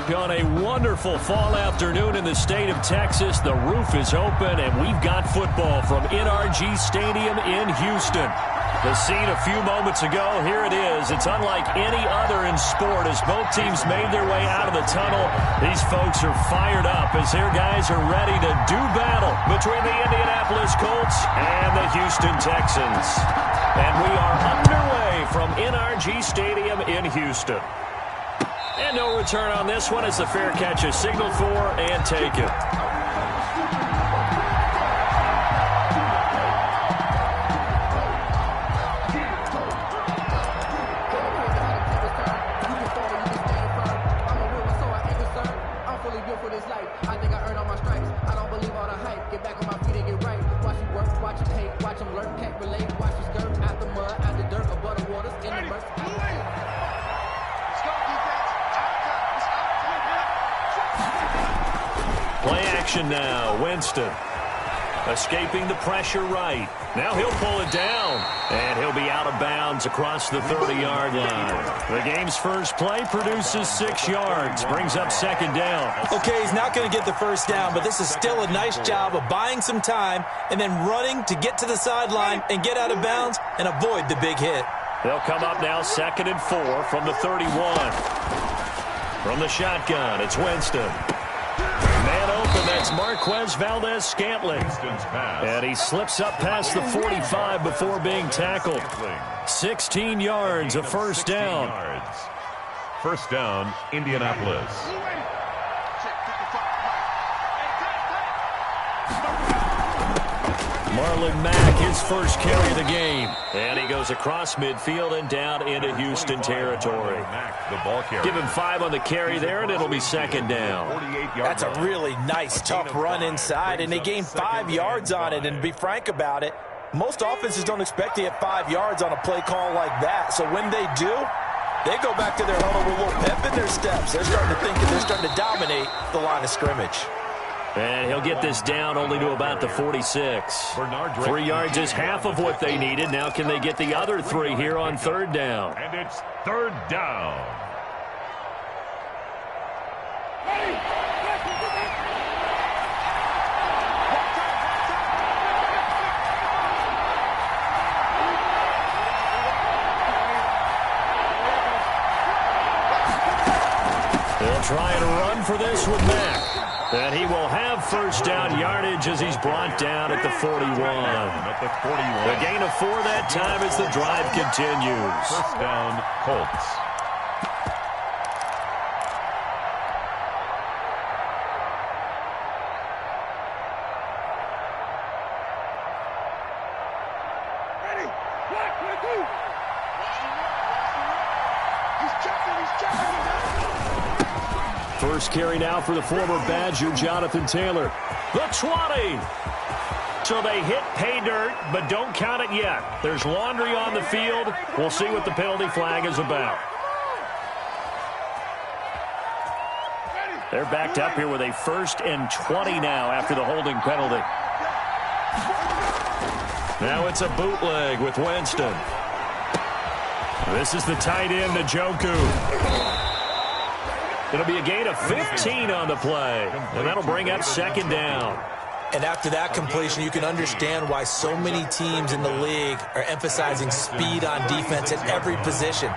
Mac, on a wonderful fall afternoon in the state of Texas. The roof is open, and we've got football from NRG Stadium in Houston. The scene a few moments ago, here it is. It's unlike any other in sport as both teams made their way out of the tunnel. These folks are fired up as their guys are ready to do battle between the Indianapolis Colts and the Houston Texans. And we are underway from NRG Stadium in Houston. And no return on this one as the fair catch is signaled for and taken. Play action now. Winston escaping the pressure right. Now he'll pull it down, and he'll be out of bounds across the 30-yard line. The game's first play produces 6 yards, brings up second down. Okay, he's not going to get the first down, but this is still a nice job of buying some time and then running to get to the sideline and get out of bounds and avoid the big hit. They'll come up now 2nd and 4 from the 31. From the shotgun, it's Winston. Man open, that's Marquez Valdez-Scantling. And he slips up past the 45 before being tackled. 16 yards, a first down. First down, Indianapolis. Marlon Mack, his first carry of the game. And he goes across midfield and down into Houston territory. Give him 5 on the carry there, and it'll be second down. That's a really nice, tough run inside, and they gained 5 yards on it. And to be frank about it, most offenses don't expect to get 5 yards on a play call like that. So when they do, they go back to their huddle with a little pep in their steps. They're starting to think that they're starting to dominate the line of scrimmage. And he'll get this down only to about the 46. 3 yards is half of what they needed. Now can they get the other 3 here on third down? And it's third down. They'll try and run for this with Mack. And he will have first down yardage as he's brought down at the 41. The gain of 4 that time as the drive continues. First down, Colts. First carry now for the former Badger, Jonathan Taylor. The 20. So they hit pay dirt, but don't count it yet. There's laundry on the field. We'll see what the penalty flag is about. They're backed up here with a 1st and 20 now after the holding penalty. Now it's a bootleg with Winston. This is the tight end, Njoku. It'll be a gain of 15 on the play, and that'll bring up second down. And after that completion, you can understand why so many teams in the league are emphasizing speed on defense at every position.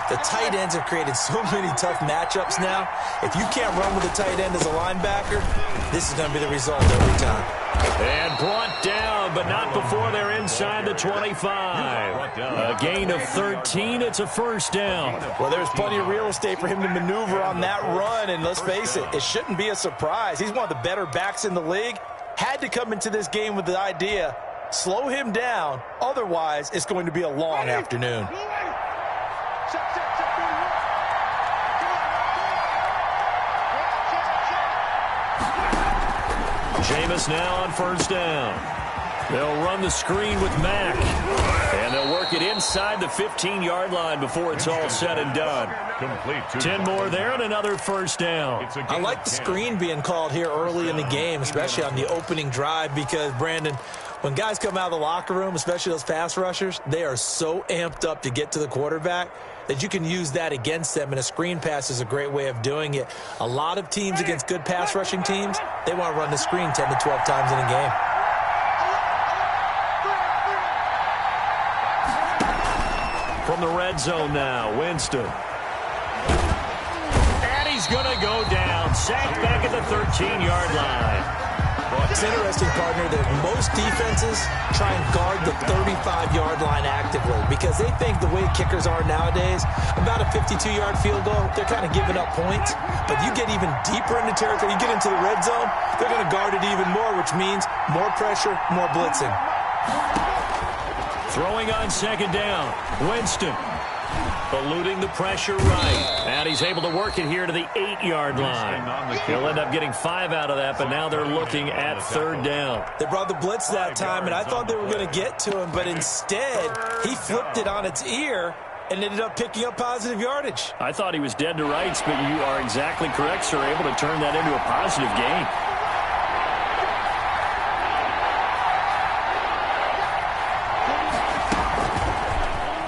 The tight ends have created so many tough matchups now. If you can't run with a tight end as a linebacker, this is going to be the result every time. And brought down, but not before they're inside the 25. A gain of 13. It's a first down. Well, there's plenty of real estate for him to maneuver on that run. And let's face it, it shouldn't be a surprise. He's one of the better backs in the league. Had to come into this game with the idea, slow him down. Otherwise, it's going to be a long afternoon. Jameis now on first down. They'll run the screen with Mack. And they'll work it inside the 15-yard line before it's all said and done. 10 more there and another first down. I like the screen being called here early in the game, especially on the opening drive, because, Brandon, When guys come out of the locker room, especially those pass rushers, they are so amped up to get to the quarterback that you can use that against them, and a screen pass is a great way of doing it. A lot of teams against good pass rushing teams, they want to run the screen 10 to 12 times in a game. From the red zone now, Winston. And he's going to go down. Sacked back at the 13-yard line. It's interesting, partner, that most defenses try and guard the 35-yard line actively because they think the way kickers are nowadays, about a 52-yard field goal, they're kind of giving up points. But you get even deeper into territory, you get into the red zone, they're going to guard it even more, which means more pressure, more blitzing. Throwing on second down, Winston. Eluding the pressure right. And he's able to work it here to the 8-yard line. He'll end up getting 5 out of that, but now they're looking at third down. They brought the blitz that time, and I thought they were going to get to him, but instead he flipped it on its ear and ended up picking up positive yardage. I thought he was dead to rights, but you are exactly correct, sir. Able to turn that into a positive gain.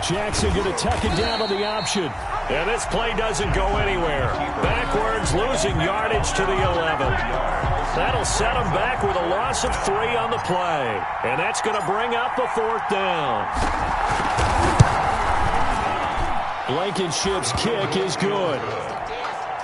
Jackson going to tuck it down on the option. And this play doesn't go anywhere. Backwards, losing yardage to the 11. That'll set him back with a loss of 3 on the play. And that's going to bring up the 4th down. Blankenship's kick is good.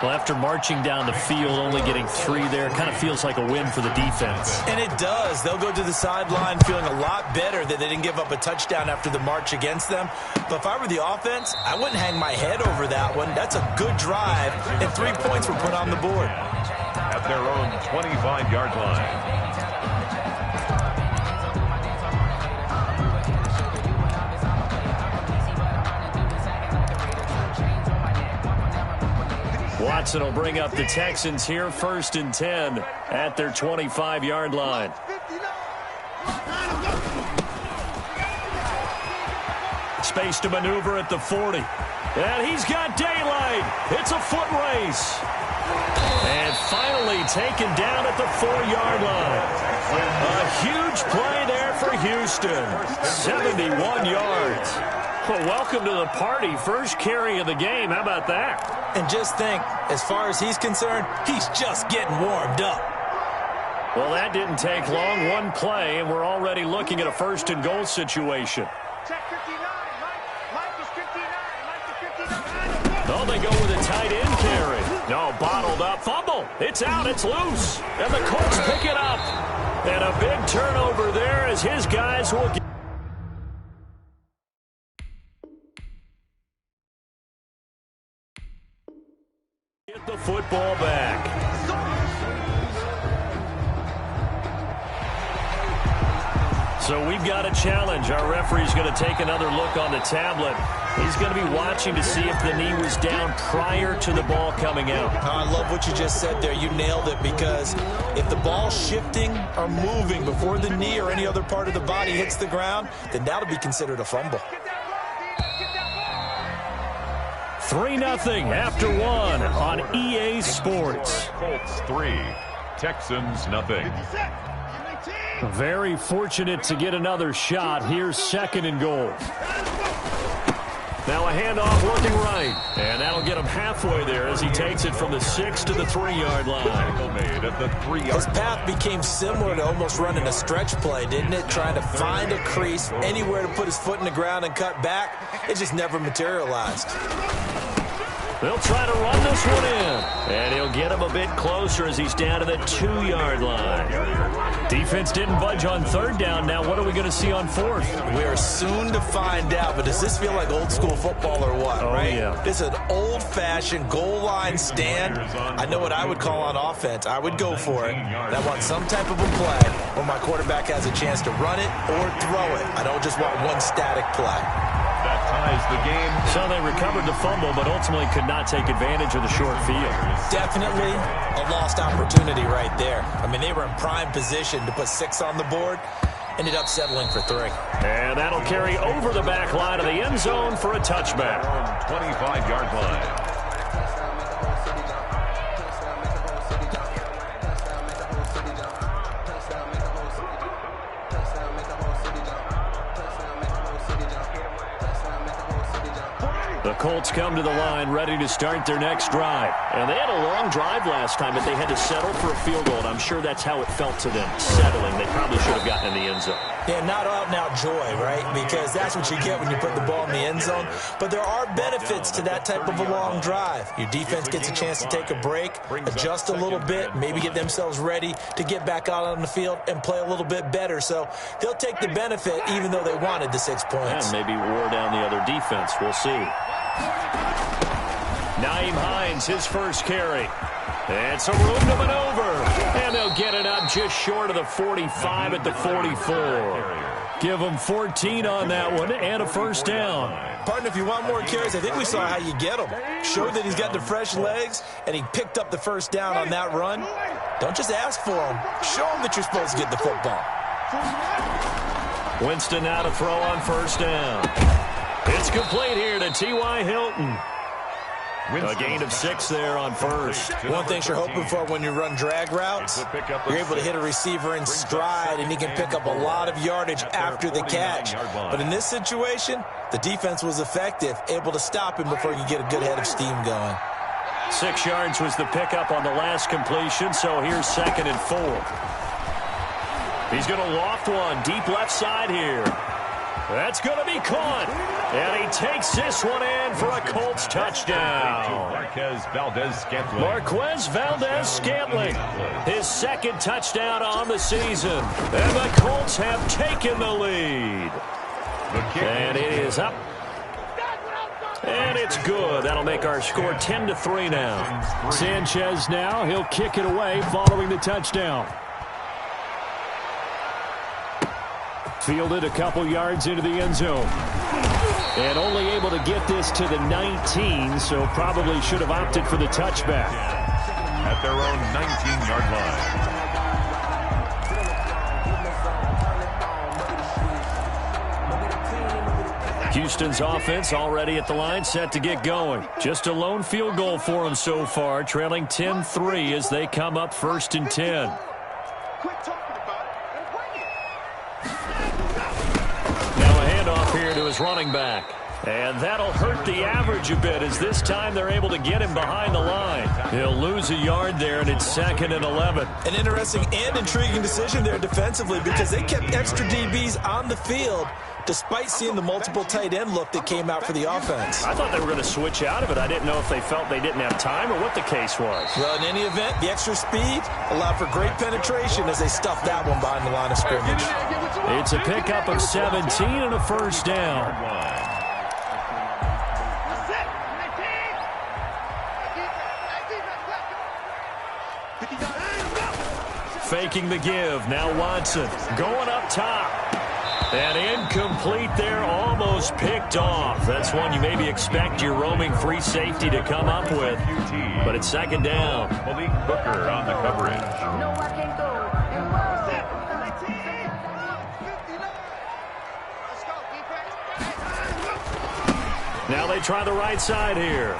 Well, after marching down the field, only getting 3 there, kind of feels like a win for the defense. And it does. They'll go to the sideline feeling a lot better that they didn't give up a touchdown after the march against them. But if I were the offense, I wouldn't hang my head over that one. That's a good drive, and 3 points were put on the board. At their own 25-yard line. Watson will bring up the Texans here, 1st and 10 at their 25-yard line. Space to maneuver at the 40. And he's got daylight. It's a foot race. And finally taken down at the 4-yard line. A huge play there for Houston. 71 yards. Well, welcome to the party. First carry of the game. How about that? And just think, as far as he's concerned, he's just getting warmed up. Well, that didn't take long. 1 play, and we're already looking at a 1st and goal situation. Oh, they go with a tight end carry. No, bottled up. Fumble. It's out. It's loose. And the Colts pick it up. And a big turnover there as his guys will get the football back. So we've got a challenge. Our referee's going to take another look on the tablet. He's going to be watching to see if the knee was down prior to the ball coming out. I love what you just said there. You nailed it, because if the ball's shifting or moving before the knee or any other part of the body hits the ground, then that'll be considered a fumble. 3-0 after 1 on EA Sports. Colts 3, Texans nothing. Very fortunate to get another shot. Here's 2nd and goal. Now a handoff looking right. And that'll get him halfway there as he takes it from the 6 to the 3-yard line. Made at the 3-yard His path became similar to almost running a stretch play, didn't it? Trying to find a crease, anywhere to put his foot in the ground and cut back. It just never materialized. They'll try to run this one in. And he'll get him a bit closer as he's down to the 2-yard line. Defense didn't budge on 3rd down. Now what are we going to see on 4th? We are soon to find out, but does this feel like old school football or what, right? Yeah. This is an old-fashioned goal line stand. I know what I would call on offense. I would go for it. And I want some type of a play where my quarterback has a chance to run it or throw it. I don't just want one static play. That ties the game. So they recovered the fumble, but ultimately could not take advantage of the short field. Definitely a lost opportunity right there. I mean, they were in prime position to put 6 on the board. Ended up settling for 3. And that'll carry over the back line of the end zone for a touchback. 25-yard line. Colts come to the line, ready to start their next drive. And they had a long drive last time, but they had to settle for a field goal, and I'm sure that's how it felt to them, settling. They probably should have gotten in the end zone. Yeah, not out-and-out joy, right? Because that's what you get when you put the ball in the end zone. But there are benefits to that type of a long drive. Your defense gets a chance to take a break, adjust a little bit, maybe get themselves ready to get back out on the field and play a little bit better. So they'll take the benefit even though they wanted the 6 points. And maybe wore down the other defense. We'll see. Nyheim Hines, his first carry. And some room to maneuver. And they'll get it up just short of the 45 at the 44. Give them 14 on that one and a first down. Partner, if you want more carries, I think we saw how you get them. Showed that he's got the fresh legs, and he picked up the first down on that run. Don't just ask for them. Show them that you're supposed to get the football. Winston now to throw on first down. It's complete here to T.Y. Hilton. A gain of 6 there on first. One thing you're hoping for when you run drag routes, you're able to hit a receiver in stride, and he can pick up a lot of yardage after the catch. But in this situation, the defense was effective, able to stop him before you get a good head of steam going. 6 yards was the pickup on the last completion, so here's 2nd and 4. He's going to loft one deep left side here. That's going to be caught. And he takes this one in for a Colts touchdown. Marquez Valdez-Scantling. Marquez Valdez-Scantling. His 2nd touchdown on the season. And the Colts have taken the lead. And it is up. And it's good. That'll make our score 10-3 now. Sanchez now. He'll kick it away following the touchdown. Fielded a couple yards into the end zone. And only able to get this to the 19, so probably should have opted for the touchback. At their own 19-yard line. Houston's offense already at the line, set to get going. Just a lone field goal for them so far, trailing 10-3 as they come up 1st and 10. Here to his running back. And that'll hurt the average a bit as this time they're able to get him behind the line. He'll lose a yard there, and it's 2nd and 11. An interesting and intriguing decision there defensively because they kept extra DBs on the field despite seeing the multiple tight end look that came out for the offense. I thought they were going to switch out of it. I didn't know if they felt they didn't have time or what the case was. Well, in any event, the extra speed allowed for great penetration as they stuffed that one behind the line of scrimmage. It's a pickup of 17 and a first down. Faking the give. Now Watson going up top. And incomplete there, almost picked off. That's one you maybe expect your roaming free safety to come up with. But it's 2nd down. Malik Booker on the coverage. Now they try the right side here.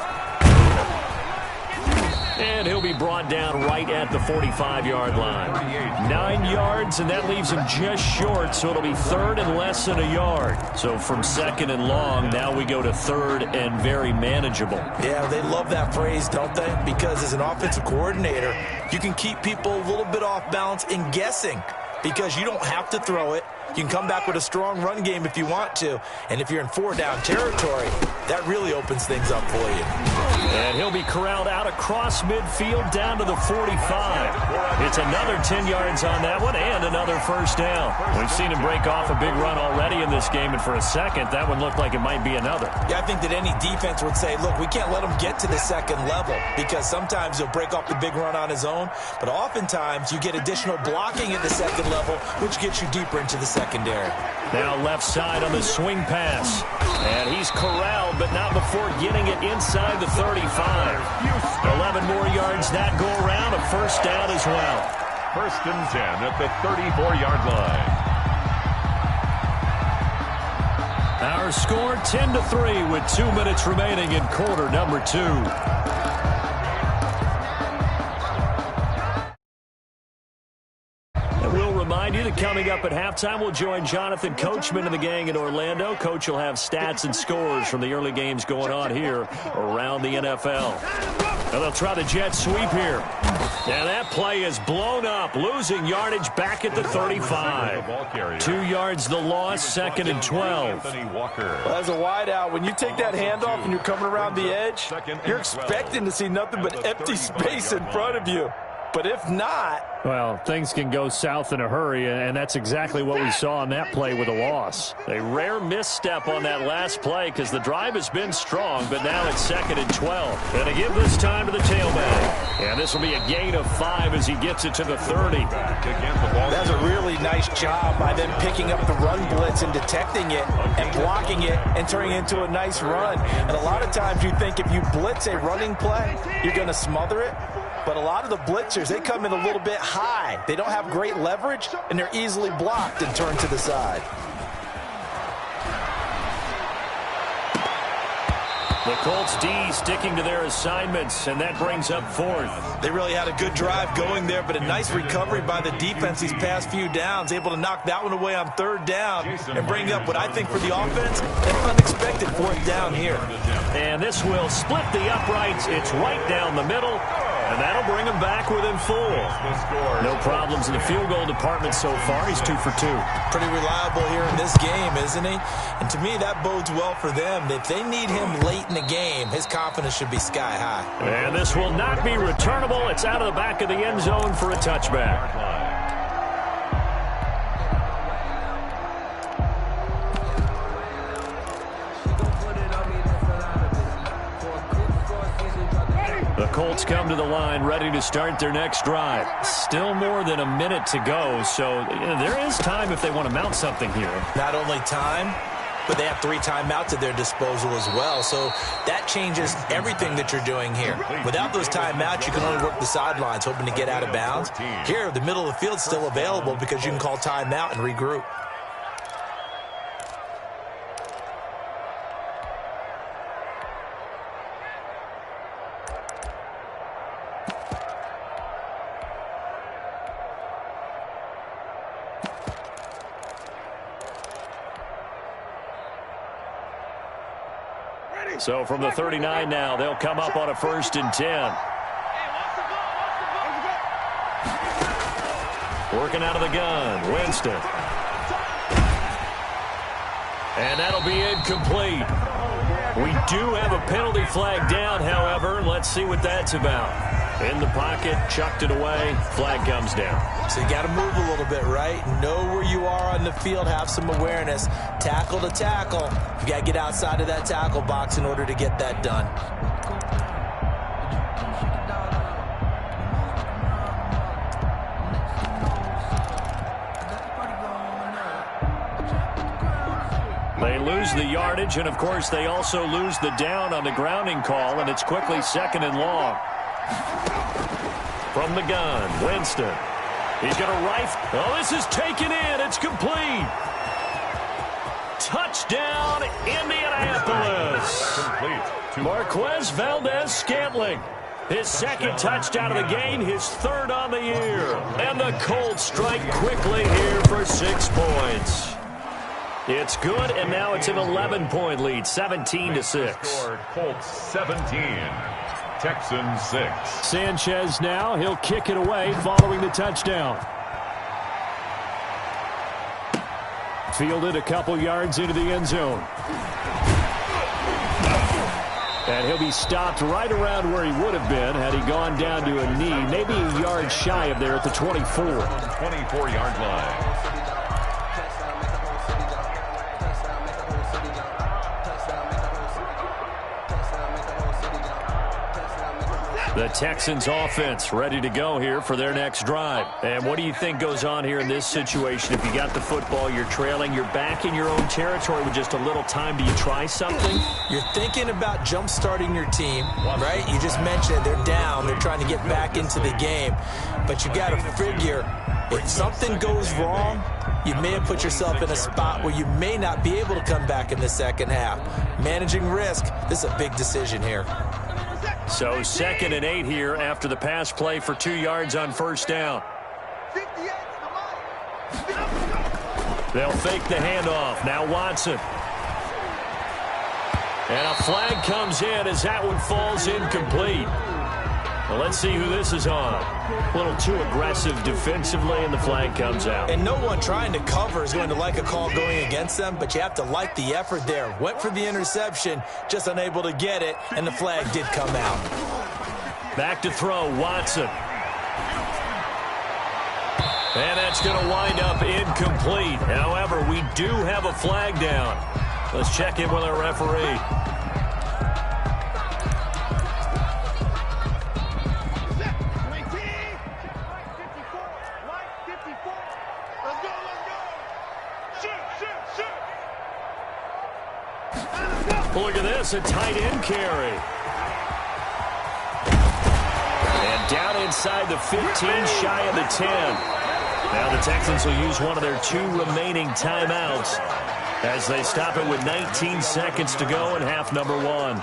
And he'll be brought down right at the 45-yard line. 9 yards, and that leaves him just short, so it'll be 3rd and less than a yard. So from 2nd and long, now we go to 3rd and very manageable. Yeah, they love that phrase, don't they? Because as an offensive coordinator, you can keep people a little bit off balance in guessing because you don't have to throw it. You can come back with a strong run game if you want to. And if you're in 4-down territory, that really opens things up for you. And he'll be corralled out across midfield down to the 45. It's another 10 yards on that one and another first down. We've seen him break off a big run already in this game, and for a second, that one looked like it might be another. Yeah, I think that any defense would say, look, we can't let him get to the 2nd level because sometimes he'll break off the big run on his own, but oftentimes you get additional blocking at the 2nd level, which gets you deeper into the secondary. Now left side on the swing pass. And he's corralled, but not before getting it inside the 35. 11 more yards that go around, a first down as well. 1st and 10 at the 34-yard line. Our score 10-3 with 2 minutes remaining in quarter number 2. remind you that coming up at halftime, we'll join Jonathan Coachman and the gang in Orlando. Coach will have stats and scores from the early games going on here around the NFL. And they'll try the jet sweep here. And that play is blown up, losing yardage back at the 35. 2 yards the loss, 2nd and 12. Well, as a wideout, when you take that handoff and you're coming around the edge, you're expecting to see nothing but empty space in front of you. But if not... Well, things can go south in a hurry, and that's exactly what we saw on that play with a loss. A rare misstep on that last play because the drive has been strong, but now it's 2nd and 12. And to give this time to the tailback. And this will be a gain of 5 as he gets it to the 30. That's a really nice job by them picking up the run blitz and detecting it and blocking it and turning it into a nice run. And a lot of times you think if you blitz a running play, you're going to smother it. But a lot of the blitzers, they come in a little bit high. They don't have great leverage, and they're easily blocked and turned to the side. The Colts D sticking to their assignments, and that brings up 4th. They really had a good drive going there, but a nice recovery by the defense these past few downs, able to knock that one away on 3rd down and bring up what I think for the offense, an unexpected 4th down here. And this will split the uprights. It's right down the middle. And that'll bring him back within 4. No problems in the field goal department so far. He's 2 for 2. Pretty reliable here in this game, isn't he? And to me, that bodes well for them. If they need him late in the game, his confidence should be sky high. And this will not be returnable. It's out of the back of the end zone for a touchback. The Colts come to the line ready to start their next drive. Still more than a minute to go, so there is time if they want to mount something here. Not only time, but they have 3 timeouts at their disposal as well, so that changes everything that you're doing here. Without those timeouts, you can only work the sidelines, hoping to get out of bounds. Here, the middle of the field's still available because you can call timeout and regroup. So from the 39 now, they'll come up on a 1st and 10. Working out of the gun, Winston. And that'll be incomplete. We do have a penalty flag down, however. Let's see what that's about. In the pocket, chucked it away, flag comes down. So you got to move a little bit, right? Know where you are on the field, have some awareness. Tackle to tackle. You got to get outside of that tackle box in order to get that done. They lose the yardage, and of course they also lose the down on the grounding call, and it's quickly 2nd and long. From the gun, Winston. He's got a rifle. Oh, this is taken in. It's complete. Touchdown, Indianapolis. Marquez Valdez-Scantling. His 2nd touchdown of the game, his 3rd on the year. And the Colts strike quickly here for 6 points. It's good, and now it's an 11-point lead, 17-6. Colts 17. Texans 6. Sanchez now, he'll kick it away following the touchdown. Fielded a couple yards into the end zone. And he'll be stopped right around where he would have been had he gone down to a knee, maybe a yard shy of there at the 24. 24-yard line. The Texans offense ready to go here for their next drive. And what do you think goes on here in this situation? If you got the football, you're trailing, you're back in your own territory with just a little time. Do you try something? You're thinking about jump-starting your team, right? You just mentioned they're down. They're trying to get back into the game. But you got to figure, if something goes wrong, you may have put yourself in a spot where you may not be able to come back in the second half. Managing risk, this is a big decision here. So 2nd and 8 here after the pass play for 2 yards on 1st down. They'll fake the handoff. Now Watson. And a flag comes in as that one falls incomplete. Well, let's see who this is on. A little too aggressive defensively, and the flag comes out. And no one trying to cover is going to like a call going against them, but you have to like the effort there. Went for the interception, just unable to get it, and the flag did come out. Back to throw, Watson. And that's going to wind up incomplete. However, we do have a flag down. Let's check in with our referee. Look at this, a tight end carry. And down inside the 15, shy of the 10. Now the Texans will use one of their 2 remaining timeouts as they stop it with 19 seconds to go in half number 1.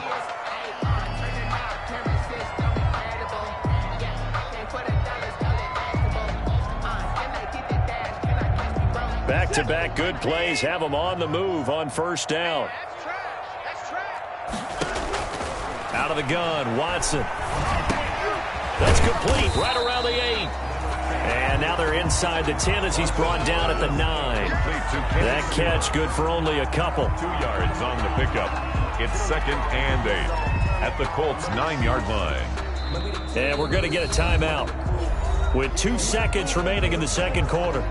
Back-to-back good plays have them on the move on first down. Out of the gun, Watson. That's complete, right around the 8. And now they're inside the 10 as he's brought down at the 9. That catch good for only a couple. 2 yards on the pickup. It's 2nd and 8 at the Colts' 9-yard line. And we're going to get a timeout with 2 seconds remaining in the second quarter.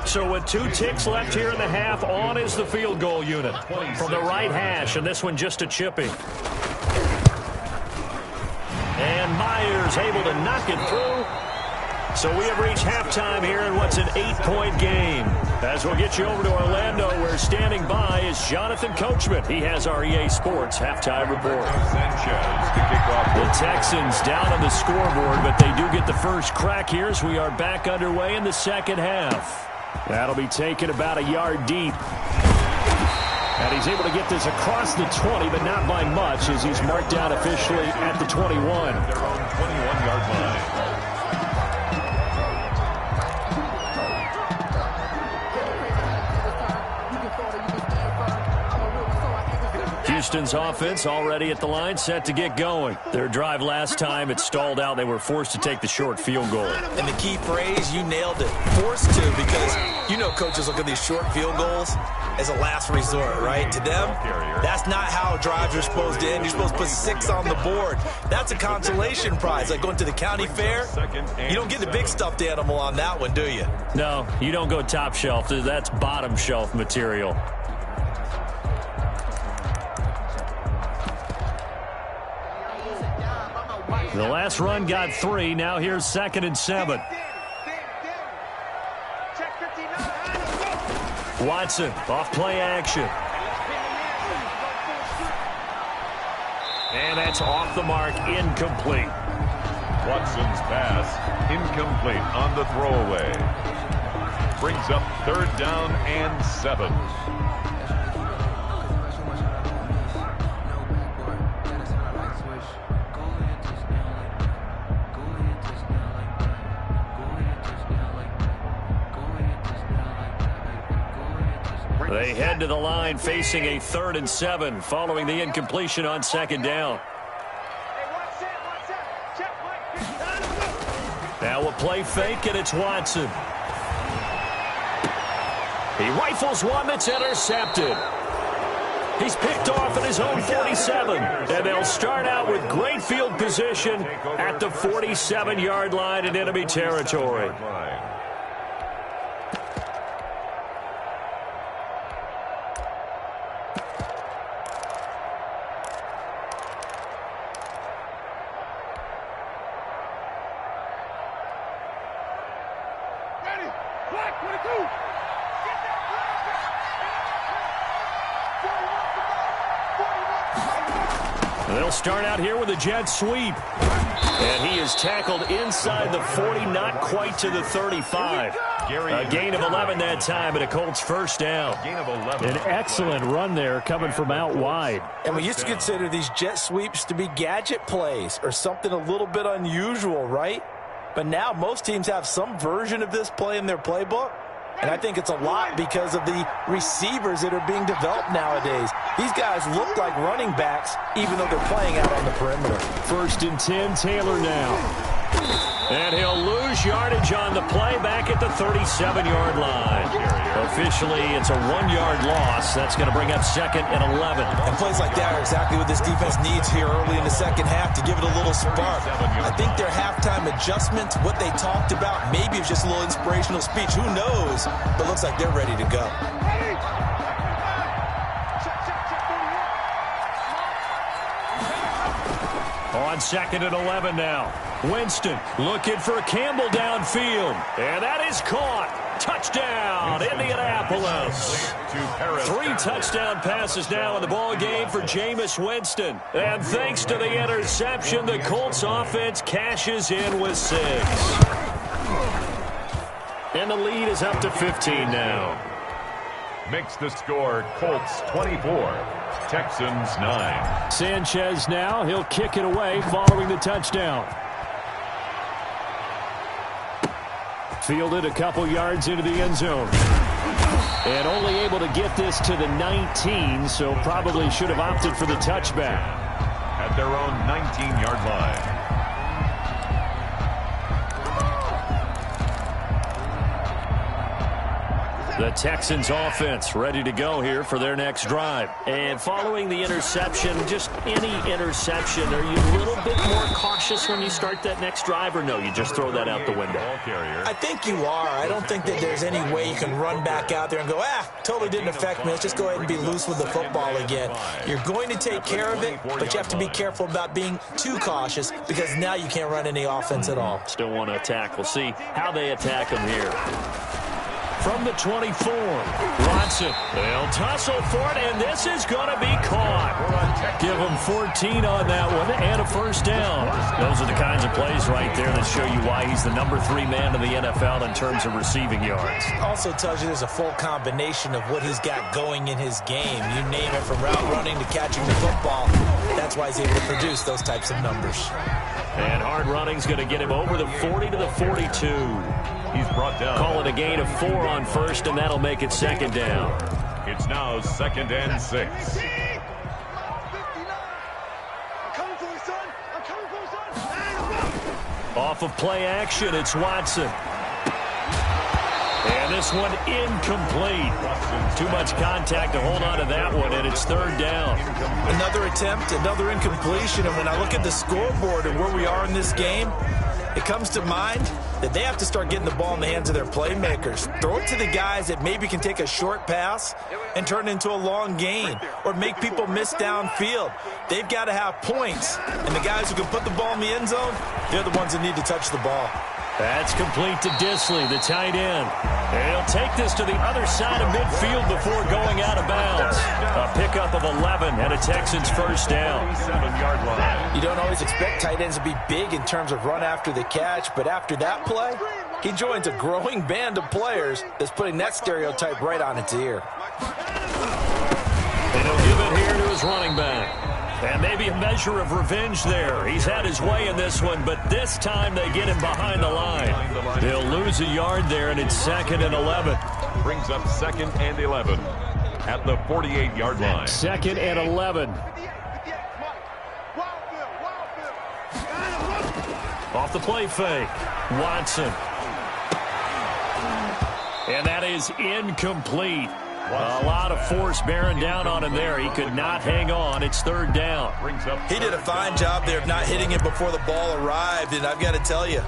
So with 2 ticks left here in the half, on is the field goal unit from the right hash, and this one just a chippy. And Myers able to knock it through. So we have reached halftime here in what's an 8-point game. As we'll get you over to Orlando, where standing by is Jonathan Coachman. He has our EA Sports halftime report. The Texans down on the scoreboard, but they do get the first crack here as we are back underway in the second half. That'll be taken about a yard deep. And he's able to get this across the 20, but not by much, as he's marked down officially at the 21. Their own 21-yard line. Houston's offense already at the line, set to get going. Their drive last time, it stalled out. They were forced to take the short field goal. And the key phrase, you nailed it, forced to, because you know coaches look at these short field goals as a last resort, right? To them, that's not how drives are supposed to end. You're supposed to put 6 on the board. That's a consolation prize, like going to the county fair. You don't get the big stuffed animal on that one, do you? No, you don't go top shelf. That's bottom shelf material. The last run got 3. Now here's 2nd and 7. Watson off play action. And that's off the mark, incomplete. Watson's pass incomplete on the throwaway. Brings up 3rd down and 7. They head to the line facing a 3rd and 7 following the incompletion on 2nd down. Now a play fake, and it's Watson. He rifles one that's intercepted. He's picked off at his own 47. And they'll start out with great field position at the 47-yard line in enemy territory. They'll start out here with a jet sweep. And he is tackled inside the 40, not quite to the 35. A gain of 11 that time, and a Colts first down. An excellent run there coming from out wide. And we used to consider these jet sweeps to be gadget plays or something a little bit unusual, right? But now most teams have some version of this play in their playbook. And I think it's a lot because of the receivers that are being developed nowadays. These guys look like running backs, even though they're playing out on the perimeter. 1st and 10, Taylor now. And he'll lose yardage on the play back at the 37-yard line. Officially, it's a 1-yard loss. That's going to bring up 2nd and 11. And plays like that are exactly what this defense needs here early in the second half to give it a little spark. I think their halftime adjustments, what they talked about, maybe it's just a little inspirational speech. Who knows? But looks like they're ready to go. On 2nd and 11 now. Winston looking for Campbell downfield. And that is caught. Touchdown, Indianapolis. 3 touchdown passes now in the ball game for Jameis Winston. And thanks to the interception, the Colts offense cashes in with 6. And the lead is up to 15 now. Makes the score Colts 24. Texans 9. Sanchez now. He'll kick it away following the touchdown. Fielded a couple yards into the end zone. And only able to get this to the 19, so probably should have opted for the touchback. At their own 19-yard line. The Texans offense ready to go here for their next drive. And following the interception, just any interception, are you a little bit more cautious when you start that next drive, or no, you just throw that out the window? I think you are. I don't think that there's any way you can run back out there and go, totally didn't affect me. Let's just go ahead and be loose with the football again. You're going to take care of it, but you have to be careful about being too cautious because now you can't run any offense at all. Still want to attack. We'll see how they attack him here. From the 24, Watson. They'll tussle for it, and this is going to be caught. Give him 14 on that one and a first down. Those are the kinds of plays right there that show you why he's the number 3 man in the NFL in terms of receiving yards. Also tells you there's a full combination of what he's got going in his game. You name it, from route running to catching the football. That's why he's able to produce those types of numbers. And hard running's going to get him over the 40 to the 42. He's brought down. Call it a gain of 4 on first, and that'll make it 2nd down. It's now 2nd and 6. Off of play action, it's Watson. And this one incomplete. Too much contact to hold on to that one, and it's 3rd down. Another attempt, another incompletion, and when I look at the scoreboard and where we are in this game, it comes to mind that they have to start getting the ball in the hands of their playmakers. Throw it to the guys that maybe can take a short pass and turn it into a long gain or make people miss downfield. They've got to have points, and the guys who can put the ball in the end zone, they're the ones that need to touch the ball. That's complete to Disley, the tight end. And he'll take this to the other side of midfield before going out of bounds. A pickup of 11 and a Texans first down. 7-yard line. You don't always expect tight ends to be big in terms of run after the catch, but after that play, he joins a growing band of players that's putting that stereotype right on its ear. And he'll give it here to his running back. And maybe a measure of revenge there. He's had his way in this one, but this time they get him behind the line. They'll lose a yard there, and it's 2nd and 11. Brings up 2nd and 11 at the 48-yard line. 2nd and 11. Off the play fake. Watson. And that is incomplete. A lot of force bearing down on him there. He could not hang on. It's 3rd down. He did a fine job there of not hitting it before the ball arrived, and I've got to tell you,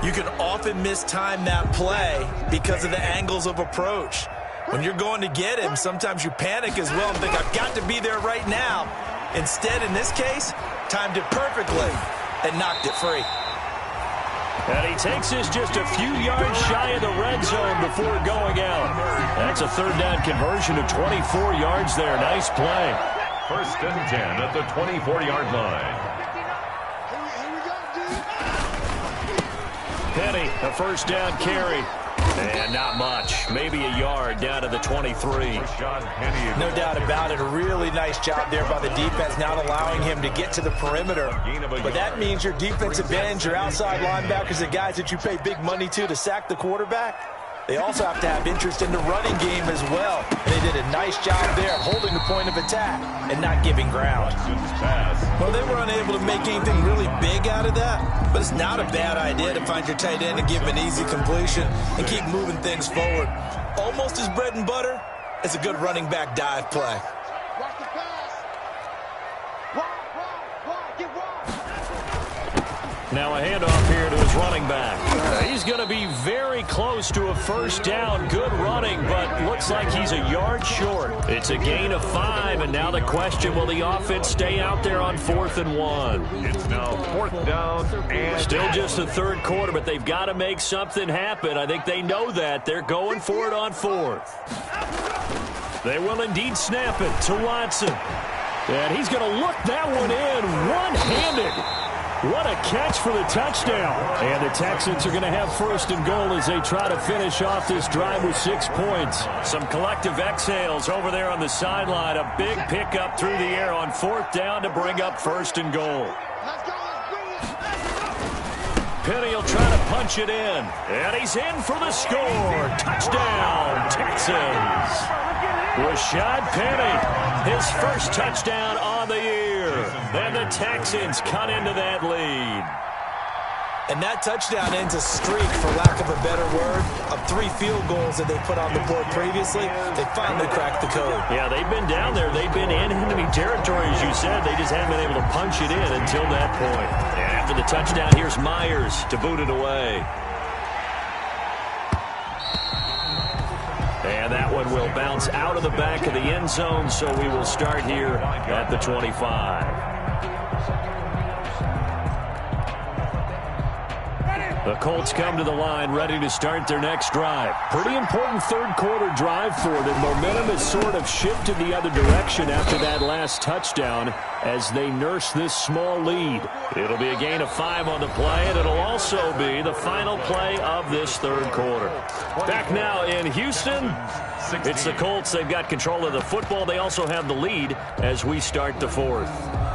you can often mistime that play because of the angles of approach. When you're going to get him, sometimes you panic as well and think, I've got to be there right now. Instead, in this case, timed it perfectly and knocked it free. And he takes this just a few yards shy of the red zone before going out. That's a 3rd down conversion of 24 yards there. Nice play. 1st and 10 at the 24-yard line. Penny, a first down carry. And not much. Maybe a yard down to the 23. No doubt about it. A really nice job there by the defense, not allowing him to get to the perimeter. But that means your defensive ends, your outside linebackers, the guys that you pay big money to sack the quarterback, they also have to have interest in the running game as well. And they did a nice job there of holding the point of attack and not giving ground. Well, they were unable to make anything really big out of that, but it's not a bad idea to find your tight end and give him an easy completion and keep moving things forward. Almost as bread and butter as a good running back dive play. Now a handoff here to his running back. He's going to be very close to a first down. Good running, but looks like he's a yard short. It's a gain of 5, and now the question, will the offense stay out there on 4th and 1? It's now 4th down and still just the third quarter, but they've got to make something happen. I think they know that. They're going for it on 4th. They will indeed snap it to Watson. And he's going to look that one in one-handed. What a catch for the touchdown. And the Texans are going to have 1st and goal as they try to finish off this drive with 6 points. Some collective exhales over there on the sideline. A big pickup through the air on 4th down to bring up 1st and goal. Penny will try to punch it in. And he's in for the score. Touchdown, Texans. Rashad Penny, his first touchdown on the year. And the Texans cut into that lead. And that touchdown ends a streak, for lack of a better word, of 3 field goals that they put on the board previously. They finally cracked the code. Yeah, they've been down there. They've been in enemy territory, as you said. They just haven't been able to punch it in until that point. And after the touchdown, here's Myers to boot it away. And that one will bounce out of the back of the end zone, so we will start here at the 25. The Colts come to the line ready to start their next drive. Pretty important third quarter drive for them. Momentum has sort of shifted the other direction after that last touchdown as they nurse this small lead. It'll be a gain of 5 on the play, and it'll also be the final play of this third quarter. Back now in Houston, it's the Colts. They've got control of the football. They also have the lead as we start the 4th.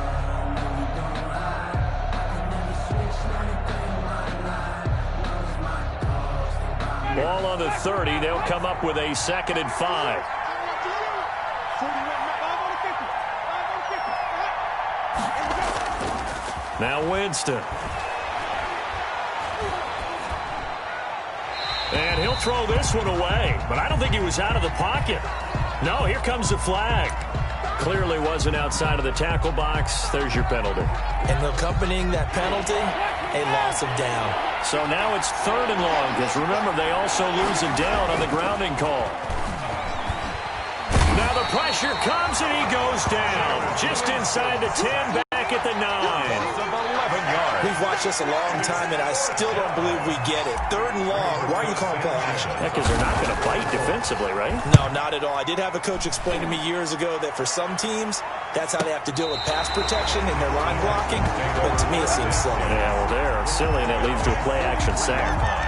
Ball on the 30. They'll come up with a 2nd and 5. Now Winston. And he'll throw this one away. But I don't think he was out of the pocket. No, here comes the flag. Clearly wasn't outside of the tackle box. There's your penalty. And accompanying that penalty, a loss of down. So now it's 3rd and long, because remember, they also lose a down on the grounding call. Now the pressure comes, and he goes down. Just inside the 10, back at the 9. We've watched this a long time, and I still don't believe we get it. 3rd and long. Why are you calling play action? Yeah, because they're not going to bite defensively, right? No, not at all. I did have a coach explain to me years ago that for some teams, that's how they have to deal with pass protection and their line blocking. But to me, it seems silly. Yeah, well, they're silly, and it leads to a play-action sack.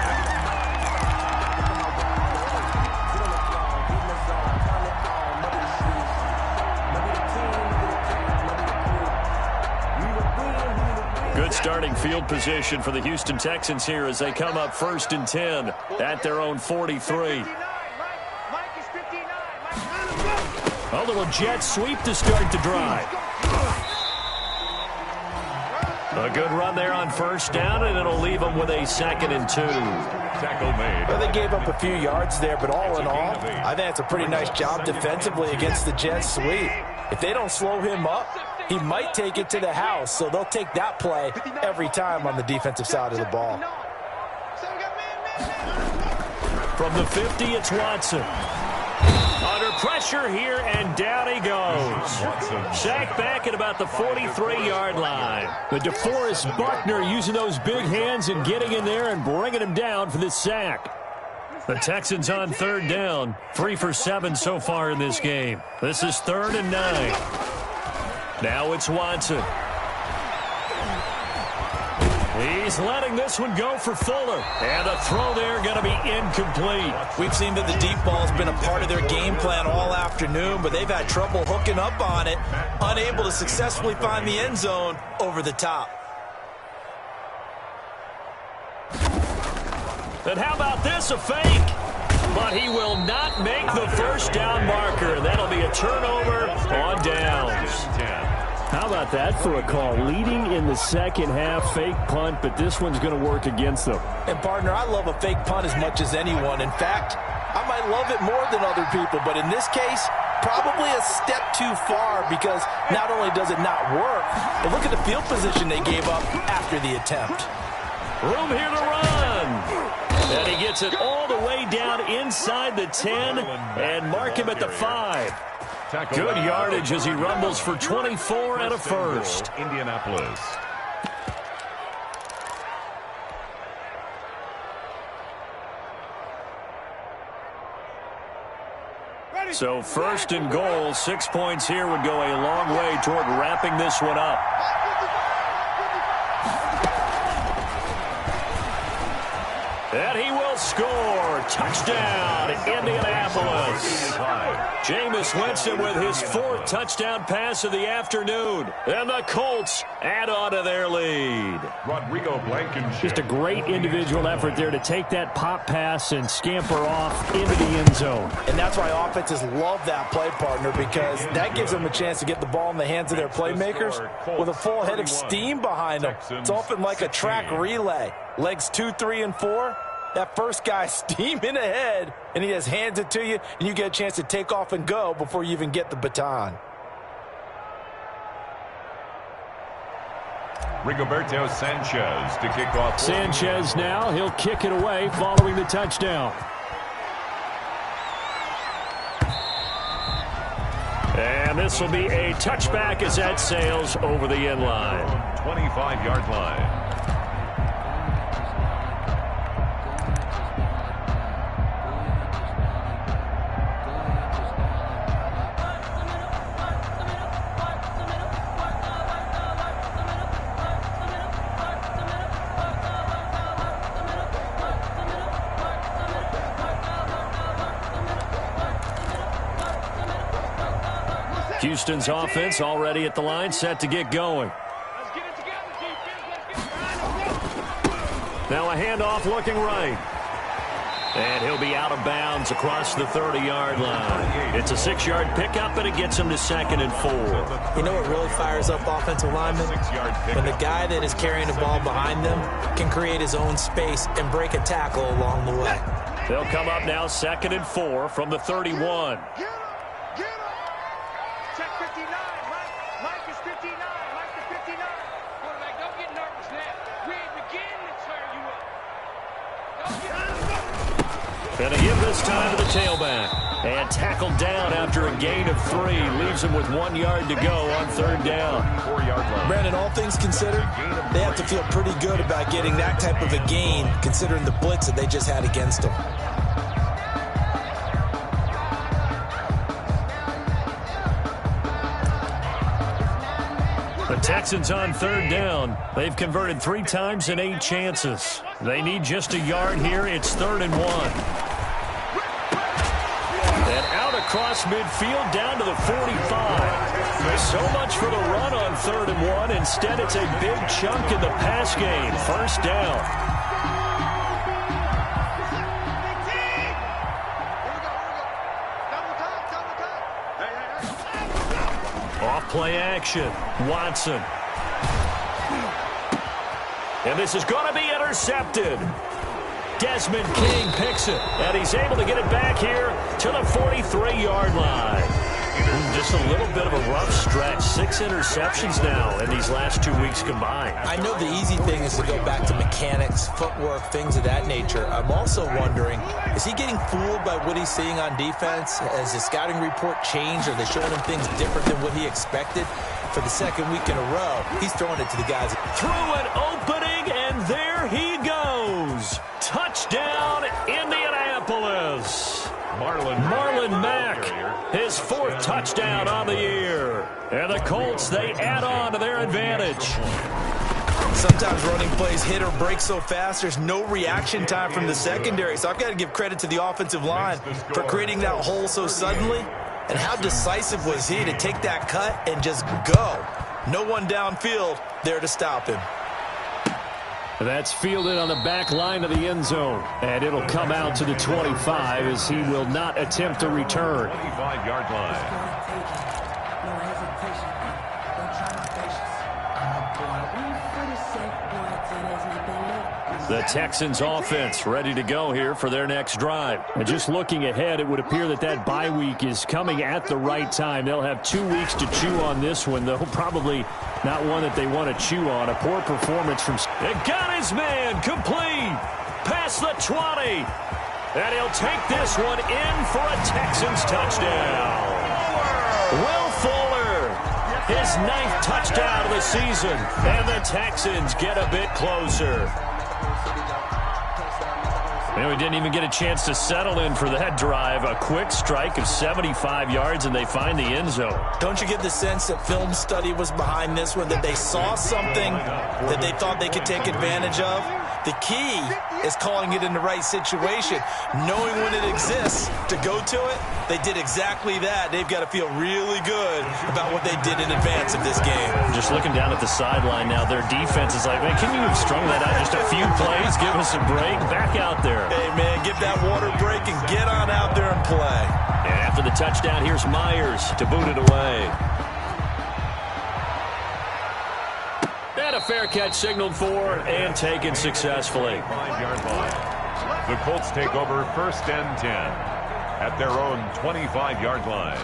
Good starting field position for the Houston Texans here as they come up 1st and 10 at their own 43. A little jet sweep to start the drive. A good run there on 1st down, and it'll leave them with a 2nd and 2. Tackle made. Well, they gave up a few yards there, but all in all, I think it's a pretty nice job defensively against the jet sweep. If they don't slow him up, he might take it to the house, so they'll take that play every time on the defensive side of the ball. From the 50, it's Watson. Under pressure here, and down he goes. Sacked back at about the 43-yard line. But DeForest Buckner using those big hands and getting in there and bringing him down for this sack. The Texans on 3rd down. 3 for 7 so far in this game. This is 3rd and 9. Now it's Watson. He He's letting this one go for Fuller. And the throw there going to be incomplete. We've seen that the deep ball has been a part of their game plan all afternoon, but they've had trouble hooking up on it, unable to successfully find the end zone over the top. And how about this, a fake? But he will not make the first down marker. That'll be a turnover on downs. How about that for a call? Leading in the second half, fake punt, but this one's going to work against them. And, partner, I love a fake punt as much as anyone. In fact, I might love it more than other people, but in this case, probably a step too far because not only does it not work, but look at the field position they gave up after the attempt. Room here to run. And he gets it all the way down inside the 10 and mark him at the 5. Good yardage as he rumbles for 24 and a first. Indianapolis. So first and goal, 6 points here would go a long way toward wrapping this one up. And he will score. Touchdown, Indianapolis. Jameis Winston with his 4th touchdown pass of the afternoon. And the Colts add on to their lead. Rodrigo Blankenship. Just a great individual effort there to take that pop pass and scamper off into the end zone. And that's why offenses love that play, partner, because that gives them a chance to get the ball in the hands of their playmakers with a full head of steam behind them. It's often like a track relay. Legs 2, 3, and 4. That first guy steaming ahead, and he just hands it to you, and you get a chance to take off and go before you even get the baton. Rigoberto Sanchez to kick off. Sanchez now, he'll kick it away following the touchdown. And this will be a touchback as that sails over the end line. 25-yard line. Houston's offense already at the line, set to get going. Now a handoff looking right. And he'll be out of bounds across the 30-yard line. It's a 6-yard pickup, and it gets him to 2nd and 4. You know what really fires up offensive linemen? When the guy that is carrying the ball behind them can create his own space and break a tackle along the way. They'll come up now 2nd and 4 from the 31. And a give this time to the tailback. And tackled down after a gain of 3. Leaves him with 1 yard to go on 3rd down. 4-yard line. Brandon, all things considered, they have to feel pretty good about getting that type of a gain considering the blitz that they just had against them. The Texans on 3rd down. They've converted 3 times in 8 chances. They need just a yard here. It's 3rd and 1. And out across midfield down to the 45. So much for the run on 3rd and 1. Instead, it's a big chunk in the pass game. 1st down. Off play action. Watson. And this is going to be intercepted. Desmond King picks it, and he's able to get it back here to the 43-yard line. Just a little bit of a rough stretch. 6 interceptions now in these last 2 weeks combined. I know the easy thing is to go back to mechanics, footwork, things of that nature. I'm also wondering, is he getting fooled by what he's seeing on defense? Has the scouting report changed? Are they showing him things different than what he expected? For the 2nd week in a row, he's throwing it to the guys. Through an opening, and there he goes. Touchdown, Indianapolis. Marlon Mack, his 4th touchdown on the year. And the Colts, they add on to their advantage. Sometimes running plays hit or break so fast, there's no reaction time from the secondary. So I've got to give credit to the offensive line for creating that hole so suddenly. And how decisive was he to take that cut and just go? No one downfield there to stop him. That's fielded on the back line of the end zone. And it'll come out to the 25 as he will not attempt to return. 25-yard line. The Texans offense ready to go here for their next drive. And just looking ahead, it would appear that bye week is coming at the right time. They'll have 2 weeks to chew on this one, though probably not one that they want to chew on. A poor performance from... It got his man complete past the 20. And he'll take this one in for a Texans touchdown. Will Fuller, his 9th touchdown of the season. And the Texans get a bit closer. And we didn't even get a chance to settle in for that drive. A quick strike of 75 yards, and they find the end zone. Don't you get the sense that film study was behind this one, that they saw something that they thought they could take advantage of? The key is calling it in the right situation, knowing when it exists to go to it. They did exactly that. They've got to feel really good about what they did in advance of this game. Just looking down at the sideline now, their defense is like, man, can you have strung that out just a few plays? Give us a break. Back out there. Hey, man, give that water break and get on out there and play. And after the touchdown, here's Myers to boot it away. And a fair catch signaled for and taken successfully. 5-yard line. The Colts take over 1st and 10 at their own 25-yard line.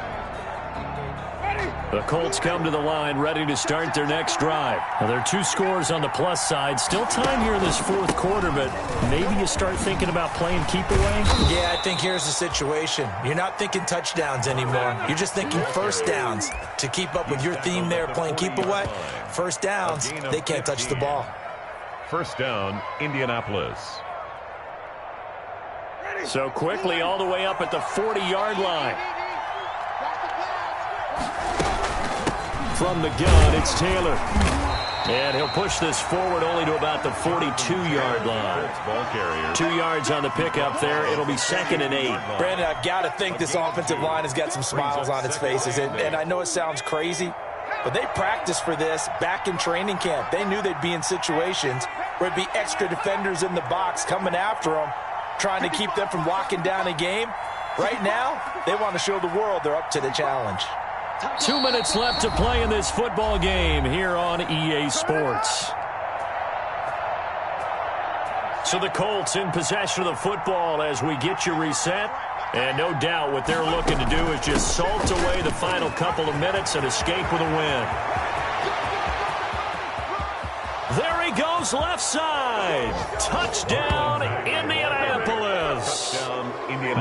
The Colts come to the line ready to start their next drive. Now, there are 2 scores on the plus side. Still time here in this 4th quarter, but maybe you start thinking about playing keep away? Yeah, I think here's the situation. You're not thinking touchdowns anymore. You're just thinking first downs. To keep up with your theme there, playing keep away, first downs, they can't touch the ball. 1st down, Indianapolis. So quickly all the way up at the 40-yard line. From the gun, it's Taylor. And he'll push this forward only to about the 42-yard line. 2 yards on the pickup there. It'll be 2nd and 8. Brandon, I've got to think this offensive line has got some smiles on its faces. And I know it sounds crazy, but they practiced for this back in training camp. They knew they'd be in situations where it'd be extra defenders in the box coming after them, trying to keep them from locking down a game. Right now, they want to show the world they're up to the challenge. 2 minutes left to play in this football game here on EA Sports. So the Colts in possession of the football as we get you reset. And no doubt what they're looking to do is just salt away the final couple of minutes and escape with a win. There he goes, left side. Touchdown, Indianapolis.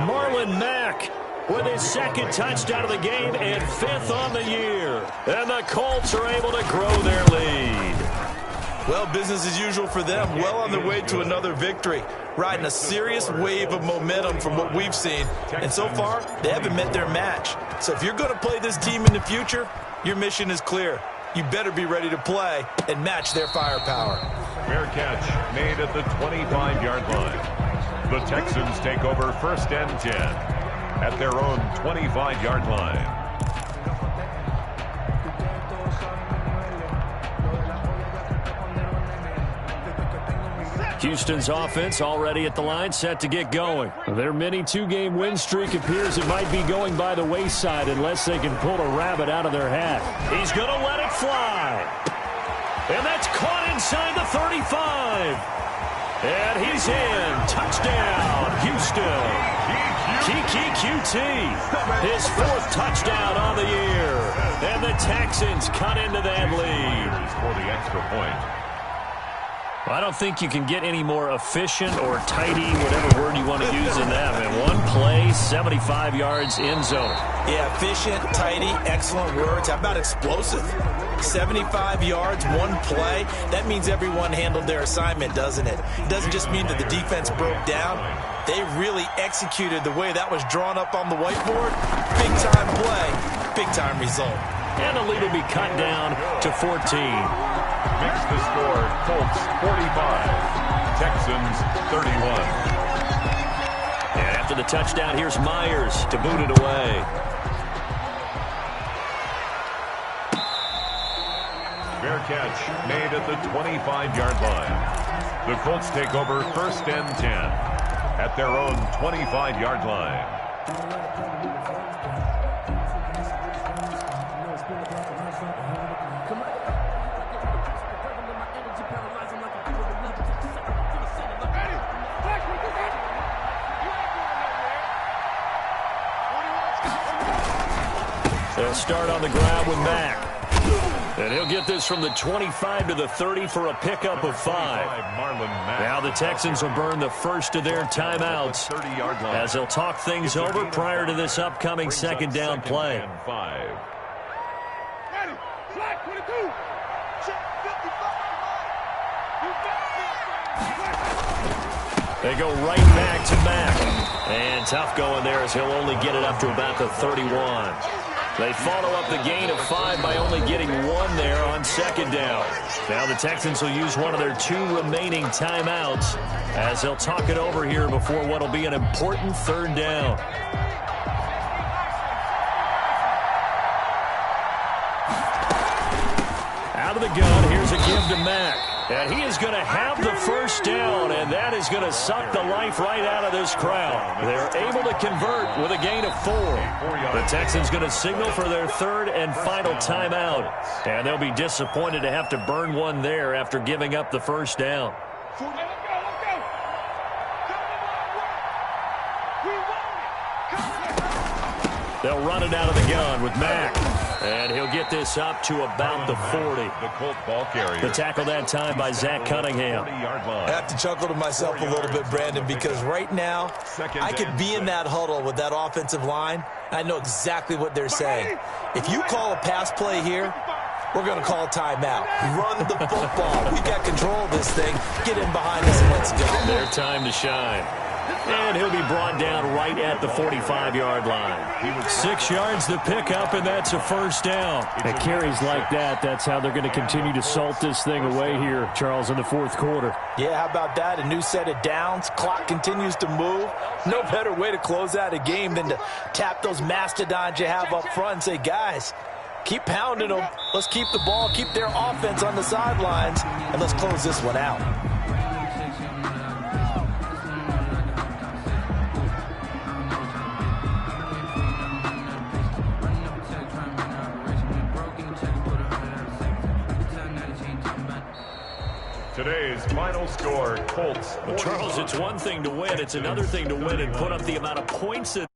Marlon Mack with his 2nd touchdown of the game and 5th on the year. And the Colts are able to grow their lead. Well, business as usual for them. Well on their way to another victory. Riding a serious wave of momentum from what we've seen. And so far, they haven't met their match. So if you're going to play this team in the future, your mission is clear. You better be ready to play and match their firepower. Fair catch made at the 25-yard line. The Texans take over 1st and 10 at their own 25-yard line. Houston's offense already at the line, set to get going. Their mini 2-game win streak appears it might be going by the wayside unless they can pull a rabbit out of their hat. He's going to let it fly. And that's caught inside the 35. And he's in. Touchdown, Houston. Kiki QT, his 4th touchdown on the year. And the Texans cut into that lead. For the extra point. I don't think you can get any more efficient or tidy, whatever word you want to use in that. Man, 1 play, 75 yards, end zone. Yeah, efficient, tidy, excellent words. How about explosive? 75 yards, 1 play. That means everyone handled their assignment, doesn't it? It doesn't just mean that the defense broke down. They really executed the way that was drawn up on the whiteboard. Big-time play, big-time result. And the lead will be cut down to 14. Makes the score Colts 45, Texans 31. And after the touchdown, here's Myers to boot it away. Fair catch made at the 25-yard line. The Colts take over 1st and 10 at their own 25-yard line. They'll start on the ground with Mack. And he'll get this from the 25 to the 30 for a pickup of 5. Now the Texans will burn the first of their timeouts as they'll talk things over prior to this upcoming second down play. They go right back to Mack. And tough going there as he'll only get it up to about the 31. They follow up the gain of 5 by only getting 1 there on second down. Now the Texans will use one of their 2 remaining timeouts as they'll talk it over here before what will be an important third down. Out of the gun, here's a give to Mack. And he is going to have the first down, and that is going to suck the life right out of this crowd. They're able to convert with a gain of 4. The Texans going to signal for their 3rd and final timeout. And they'll be disappointed to have to burn one there after giving up the first down. They'll run it out of the gun with Mack. And he'll get this up to about the 40. The tackle that time by Zach Cunningham. I have to chuckle to myself a little bit, Brandon, because right now I could be in that huddle with that offensive line. I know exactly what they're saying. If you call a pass play here, we're going to call a timeout. Run the football. We've got control of this thing. Get in behind us and let's go. Their time to shine. And he'll be brought down right at the 45-yard line. 6 yards to pick up, and that's a first down. At carries like that, that's how they're going to continue to salt this thing away here, Charles, in the 4th quarter. Yeah, how about that? A new set of downs. Clock continues to move. No better way to close out a game than to tap those mastodons you have up front and say, guys, keep pounding them. Let's keep the ball, keep their offense on the sidelines, and let's close this one out. Today's final score, Colts. Well, Charles, it's one thing to win. It's another thing to win and put up the amount of points that